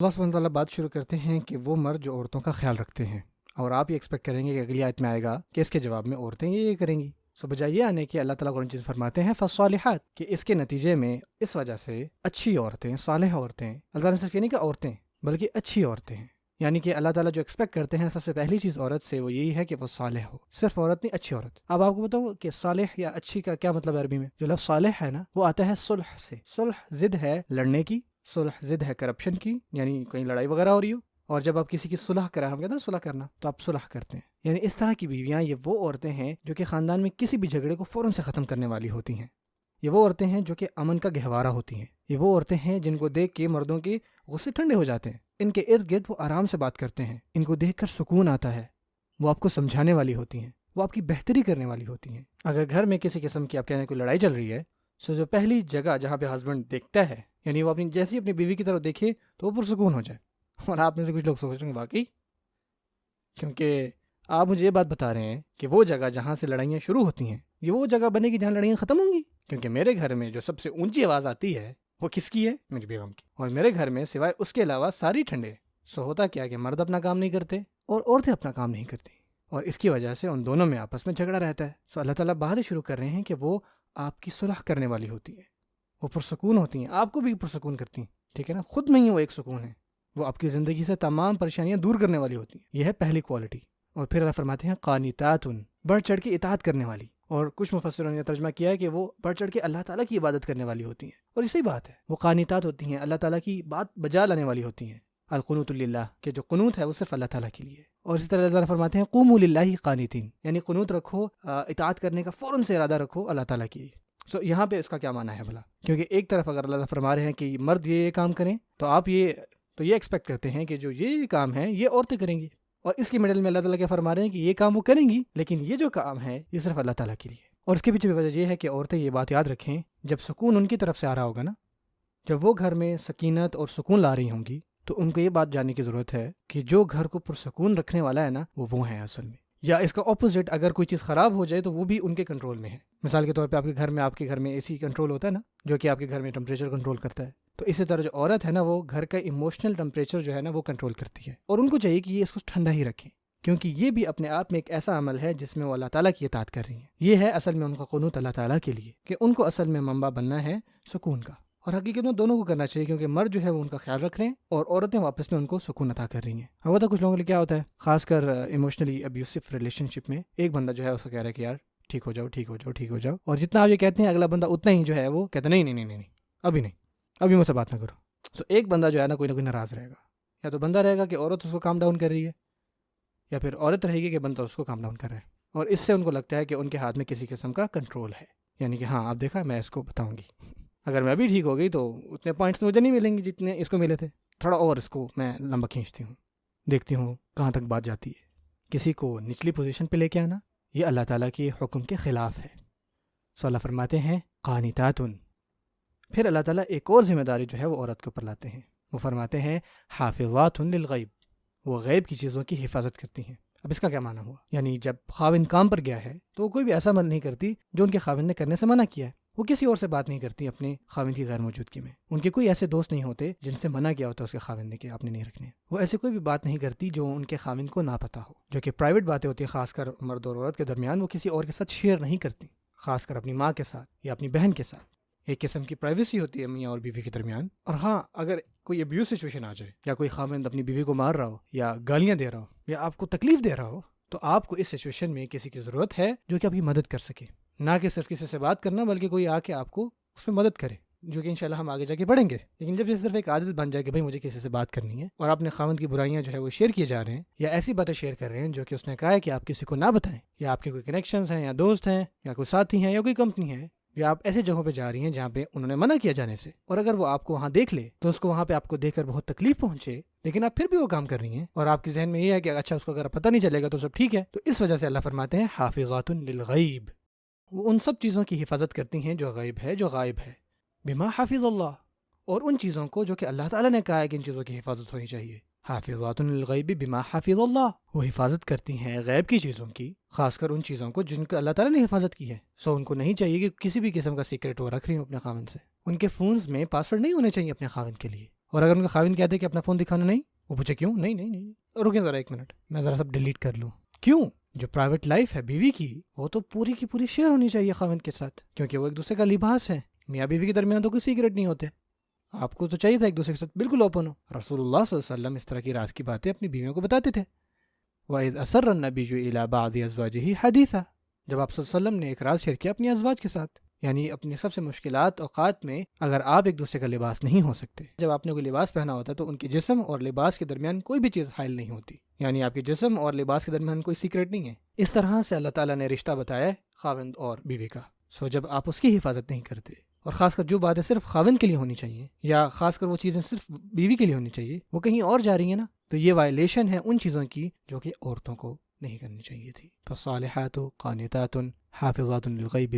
اللہ سبحانہ وتعالیٰ بات شروع کرتے ہیں کہ وہ مرد جو عورتوں کا خیال رکھتے ہیں، اور آپ یہ ایکسپیکٹ کریں گے کہ اگلی آیت میں آئے گا کہ اس کے جواب میں عورتیں یہ کریں گی. سو بجائے یہ آنے کہ اللہ تعالیٰ قرآن چیز فرماتے ہیں فالصالحات، کہ اس کے نتیجے میں اس وجہ سے اچھی عورتیں، صالح عورتیں، اللہ تعالیٰ نے صرف یہ نہیں کہ عورتیں بلکہ اچھی عورتیں ہیں. یعنی کہ اللہ تعالیٰ جو ایکسپیکٹ کرتے ہیں سب سے پہلی چیز عورت سے وہ یہی ہے کہ وہ صالح ہو. صرف عورت نہیں، اچھی عورت. اب آپ کو بتاؤں کہ صالح یا اچھی کا کیا مطلب ہے عربی میں. جو لفظ صالح ہے نا وہ آتا ہے صلح سے. صلح ضد ہے لڑنے کی، صلح ضد ہے کرپشن کی، یعنی کہیں لڑائی وغیرہ ہو رہی ہو اور جب آپ کسی کی صلح کرا، ہم کہتے ہیں صلح کرنا، تو آپ صلح کرتے ہیں. یعنی اس طرح کی بیویاں یہ وہ عورتیں ہیں جو کہ خاندان میں کسی بھی جھگڑے کو فوراً سے ختم کرنے والی ہوتی ہیں. یہ وہ عورتیں ہیں جو کہ امن کا گہوارہ ہوتی ہیں. یہ وہ عورتیں ہیں جن کو دیکھ کے مردوں کے غصے ٹھنڈے ہو جاتے ہیں. ان کے ارد گرد وہ آرام سے بات کرتے ہیں، ان کو دیکھ کر سکون آتا ہے. وہ آپ کو سمجھانے والی ہوتی ہیں، وہ آپ کی بہتری کرنے والی ہوتی ہیں. اگر گھر میں کسی قسم کی آپ کہنے کوئی لڑائی چل رہی ہے، سو جو پہلی جگہ جہاں پہ ہسبینڈ دیکھتا ہے، یعنی وہ اپنی جیسے اپنی بیوی کی طرف دیکھے تو وہ پرسکون ہو جائے. اور آپ میں سے کچھ لوگ سوچ رہے ہیں واقعی، کیونکہ آپ مجھے یہ بات بتا رہے ہیں کہ وہ جگہ جہاں سے لڑائیاں شروع ہوتی ہیں یہ وہ جگہ بنے گی جہاں لڑائیاں ختم ہوں گی. کیونکہ میرے گھر میں جو سب سے اونچی آواز آتی ہے وہ کس کی ہے؟ میری بیگم کی. اور میرے گھر میں سوائے اس کے علاوہ ساری ٹھنڈے. سو ہوتا کیا کہ مرد اپنا کام نہیں کرتے اور عورتیں اپنا کام نہیں کرتی، اور اس کی وجہ سے ان دونوں میں آپس میں جھگڑا رہتا ہے. سو اللہ تعالیٰ بات شروع کر رہے ہیں کہ وہ آپ کی صلح کرنے والی ہوتی ہے، وہ پرسکون ہوتی ہیں، آپ کو بھی پرسکون کرتی ہیں. ٹھیک ہے نا، خود میں ہی وہ ایک سکون ہے. وہ آپ کی زندگی سے تمام پریشانیاں دور کرنے والی ہوتی ہیں. یہ ہے پہلی کوالٹی. اور پھر اللہ فرماتے ہیں قانتاتن، بڑھ چڑھ کے اطاعت کرنے والی. اور کچھ مفسروں نے ترجمہ کیا ہے کہ وہ بڑھ چڑھ کے اللہ تعالیٰ کی عبادت کرنے والی ہوتی ہیں. اور اسی بات ہے، وہ قانتات ہوتی ہیں، اللہ تعالیٰ کی بات بجا لانے والی ہوتی ہیں. القنوت للہ، کہ جو قنوت ہے وہ صرف اللہ تعالیٰ کے لیے. اور اسی طرح اللہ تعالیٰ فرماتے ہیں قوموا للہ قانتین، یعنی قنوت رکھو، اطاعت کرنے کا فوراً سے ارادہ رکھو اللہ تعالیٰ کے لیے. سو یہاں پہ اس کا کیا معنی ہے بھلا؟ کیونکہ ایک طرف اگر اللہ تعالیٰ فرما رہے ہیں کہ مرد یہ کام کریں تو آپ یہ ایکسپیکٹ کرتے ہیں کہ جو یہ کام ہے یہ عورتیں کریں گی. اور اس کے مڈل میں اللہ تعالیٰ کیا فرما رہے ہیں کہ یہ کام وہ کریں گی، لیکن یہ جو کام ہے یہ صرف اللہ تعالیٰ کے لیے. اور اس کے پیچھے وجہ یہ ہے کہ عورتیں یہ بات یاد رکھیں، جب سکون ان کی طرف سے آ رہا ہوگا نا، جب وہ گھر میں سکینت اور سکون لا رہی ہوں گی، تو ان کو یہ بات جاننے کی ضرورت ہے کہ جو گھر کو پرسکون رکھنے والا ہے نا وہ ہیں اصل میں. یا اس کا اپوزٹ، اگر کوئی چیز خراب ہو جائے تو وہ بھی ان کے کنٹرول میں ہے. مثال کے طور پہ آپ کے گھر میں اے سی کنٹرول ہوتا ہے نا، جو کہ آپ کے گھر میں ٹمپریچر کنٹرول کرتا ہے. تو اسی طرح جو عورت ہے نا وہ گھر کا ایموشنل ٹمپریچر جو ہے نا وہ کنٹرول کرتی ہے. اور ان کو چاہیے کہ یہ اس کو ٹھنڈا ہی رکھیں، کیونکہ یہ بھی اپنے آپ میں ایک ایسا عمل ہے جس میں وہ اللہ تعالیٰ کی اطاعت کر رہی ہیں. یہ ہے اصل میں ان کا قنوت اللہ تعالیٰ کے لیے، کہ ان کو اصل میں منبع بننا ہے سکون کا. اور حقیقت میں دونوں کو کرنا چاہیے، کیونکہ مرد جو ہے وہ ان کا خیال رکھ رہے ہیں اور عورتیں واپس میں ان کو سکون عطا کر رہی ہیں. اب ہوتا کچھ لوگوں کے لیے کیا ہوتا ہے، خاص کر ایموشنلی ابیوسو ریلیشن شپ میں، ایک بندہ جو ہے اس کو کہہ رہا ہے کہ یار ٹھیک ہو جاؤ ٹھیک ہو جاؤ ٹھیک ہو جاؤ، اور جتنا آپ یہ کہتے ہیں اگلا بندہ اتنا ہی جو ہے وہ کہتا نہیں نہیں نہیں نہیں ابھی نہیں، ابھی مجھ سے بات نہ کرو. تو ایک بندہ جو ہے نا کوئی ناراض رہے گا. یا تو بندہ رہے گا کہ عورت اس کو کام ڈاؤن کر رہی ہے، یا پھر عورت رہے گی کہ بندہ اس کو کام ڈاؤن کر رہا ہے. اور اس سے ان کو لگتا ہے کہ ان کے ہاتھ میں کسی قسم کا کنٹرول ہے، یعنی کہ ہاں آپ دیکھا میں اس کو بتاؤں گی، اگر میں ابھی ٹھیک ہو گئی تو اتنے پوائنٹس مجھے نہیں ملیں گے جتنے اس کو ملے تھے، تھوڑا اور اس کو میں لمبا کھینچتی ہوں، دیکھتی ہوں کہاں تک بات جاتی ہے. کسی کو نچلی پوزیشن پہ لے کے آنا یہ اللہ تعالیٰ کے حکم کے خلاف ہے. سو اللہ فرماتے ہیں قانتاتن. پھر اللہ تعالیٰ ایک اور ذمہ داری جو ہے وہ عورت کے اوپر لاتے ہیں. وہ فرماتے ہیں حافظات للغیب، وہ غیب کی چیزوں کی حفاظت کرتی ہیں. اب اس کا کیا معنی ہوا؟ یعنی جب خاوند کام پر گیا ہے تو وہ کوئی بھی ایسا عمل نہیں کرتی جو ان کے خاوند نے کرنے سے منع کیا ہے. وہ کسی اور سے بات نہیں کرتی اپنے خاوند کی غیر موجودگی میں. ان کے کوئی ایسے دوست نہیں ہوتے جن سے منع کیا ہوتا ہے اس کے خاوند نے کہ آپ نے نہیں رکھنے. وہ ایسے کوئی بھی بات نہیں کرتی جو ان کے خاوند کو نہ پتہ ہو، جو کہ پرائیویٹ باتیں ہوتی ہیں خاص کر مرد اور عورت کے درمیان، وہ کسی اور کے ساتھ شیئر نہیں کرتی، خاص کر اپنی ماں کے ساتھ یا اپنی بہن کے ساتھ. ایک قسم کی پرائیویسی ہوتی ہے میاں اور بیوی کے درمیان. اور ہاں اگر کوئی ابیوز سچویشن آ جائے، یا کوئی خاوند اپنی بیوی کو مار رہا ہو یا گالیاں دے رہا ہو یا آپ کو تکلیف دے رہا ہو، تو آپ کو اس سچویشن میں کسی کی ضرورت ہے جو کہ آپ کی مدد کر سکے. نہ کہ صرف کسی سے بات کرنا، بلکہ کوئی آ کے آپ کو اس میں مدد کرے، جو کہ انشاءاللہ ہم آگے جا کے پڑھیں گے. لیکن جب یہ صرف ایک عادت بن جائے کہ بھائی مجھے کسی سے بات کرنی ہے، اور اپنے خاوند کی برائیاں جو ہے وہ شیئر کیے جا رہے ہیں، یا ایسی باتیں شیئر کر رہے ہیں جو کہ اس نے کہا ہے کہ آپ کسی کو نہ بتائیں، یا آپ کے کوئی کنیکشنز ہیں یا دوست ہیں یا کوئی ساتھی ہیں یا کوئی کمپنی ہے، یا آپ ایسی جگہوں پہ جا رہی ہیں جہاں پہ انہوں نے منع کیا جانے سے، اور اگر وہ آپ کو وہاں دیکھ لے تو اس کو وہاں پہ آپ کو دیکھ کر بہت تکلیف پہنچے، لیکن آپ پھر بھی وہ کام کر رہی ہیں اور آپ کے ذہن میں یہ ہے کہ اچھا اس کو اگر پتہ نہیں چلے گا تو سب ٹھیک ہے، تو اس وجہ سے اللہ فرماتے ہیں حافظات للغیب، وہ ان سب چیزوں کی حفاظت کرتی ہیں جو غیب ہے، جو غائب ہے. بما حافظ اللہ، اور ان چیزوں کو جو کہ اللہ تعالیٰ نے کہا ہے کہ ان چیزوں کی حفاظت ہونی چاہیے. حافظات للغیب بما حافظ اللہ، وہ حفاظت کرتی ہیں غیب کی چیزوں کی، خاص کر ان چیزوں کو جن کو اللہ تعالیٰ نے حفاظت کی ہے. سو ان کو نہیں چاہیے کہ کسی بھی قسم کا سیکرٹ وہ رکھ رہی ہوں اپنے خاوند سے. ان کے فونز میں پاسورڈ نہیں ہونے چاہیے اپنے خاوند کے لیے. اور اگر ان کا خاوند کہتے کہ اپنا فون دکھانا نہیں، وہ پوچھے کیوں، نہیں نہیں نہیں، رکیں ذرا ایک منٹ، میں ذرا سب ڈیلیٹ کر لوں. کیوں؟ جو پرائیویٹ لائف ہے بیوی کی وہ تو پوری کی پوری شیئر ہونی چاہیے خاوند کے ساتھ، کیونکہ وہ ایک دوسرے کا لباس ہے. میاں بیوی کے درمیان تو کوئی سیکرٹ نہیں ہوتے. آپ کو تو چاہیے تھا ایک دوسرے کے ساتھ بالکل اوپن ہو. رسول اللہ صلی اللہ علیہ وسلم اس طرح کی راز کی باتیں اپنی بیویوں کو بتاتے تھے. وَإِذْ أَسَرَّ النَّبِيُّ إِلَىٰ بَعْضِ أَزْوَاجِهِ حَدِيثًا، جب آپ صلی اللہ علیہ وسلم نے ایک راز شیئر کیا اپنی ازواج کے ساتھ، یعنی اپنی سب سے مشکلات اوقات میں اگر آپ ایک دوسرے کا لباس نہیں ہو سکتے، جب آپ نے کوئی لباس پہنا ہوتا ہے تو ان کے جسم اور لباس کے درمیان کوئی بھی چیز حائل نہیں ہوتی، یعنی آپ کے جسم اور لباس کے درمیان کوئی سیکرٹ نہیں ہے. اس طرح سے اللہ تعالیٰ نے رشتہ بتایا ہے خاوند اور بیوی کا. جب آپ اس کی حفاظت نہیں کرتے، اور خاص کر جو باتیں صرف خاوند کے لیے ہونی چاہیے یا خاص کر وہ چیزیں صرف بیوی کے لیے ہونی چاہیے وہ کہیں اور جا رہی ہیں نا، تو یہ وائلیشن ہے ان چیزوں کی جو کہ عورتوں کو نہیں کرنی چاہیے تھی. فالصالحات قانتات حافظات للغیب